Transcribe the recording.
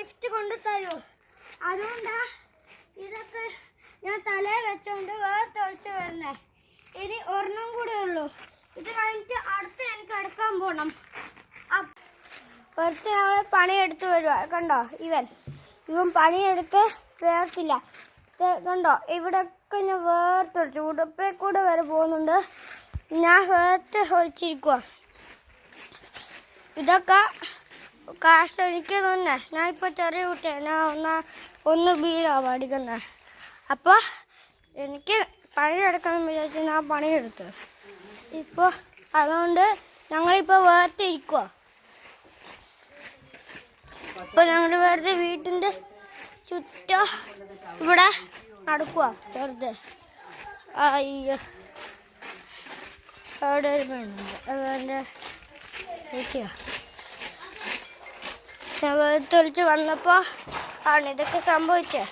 Gift കൊണ്ട് തരൂ. അതുകൊണ്ടാ ഇതൊക്കെ ഞാൻ തലയിൽ വെച്ചോണ്ട് വേർത്തൊളിച്ച് വരണേ. ഇനി ഒരെണ്ണം കൂടെ ഉള്ളൂ. ഇത് കഴിഞ്ഞിട്ട് അടുത്ത് എനിക്ക് എടുക്കാൻ പോകണം. പുറത്ത് ഞങ്ങൾ പണിയെടുത്ത് വരുക. കണ്ടോ, ഇവൻ പണിയെടുത്ത് വേർത്തില്ല. കണ്ടോ, ഇവിടെയൊക്കെ ഞാൻ വേർത്തൊളിച്ചു. ഉടുപ്പേ കൂടെ വരെ പോകുന്നുണ്ട്. ഞാൻ വേർത്ത് ഒളിച്ചിരിക്കുക. ഇതൊക്കെ കാശ് എനിക്ക് തന്നെ. ഞാൻ ഇപ്പോൾ ചെറിയ കുട്ടിയാണ്. ഞാൻ ഒന്ന് ബിയിലാണ് പഠിക്കുന്നത്. അപ്പോൾ എനിക്ക് പണിയെടുക്കണം വിചാരിച്ച് ഞാൻ പണിയെടുത്തു. ഇപ്പോൾ അതുകൊണ്ട് ഞങ്ങളിപ്പോൾ വേർതിരിക്കുക. ഇപ്പോൾ ഞങ്ങൾ വെറുതെ വീട്ടിൻ്റെ ചുറ്റും ഇവിടെ നടക്കുക വെറുതെ. അയ്യോ, അവിടെ ഒരു പെണ്ണുണ്ട്. അതെൻ്റെ ചേച്ചിയാ. ഞാൻ വേർത്തൊളിച്ച് വന്നപ്പോൾ ആണ് ഇതൊക്കെ സംഭവിച്ചത്.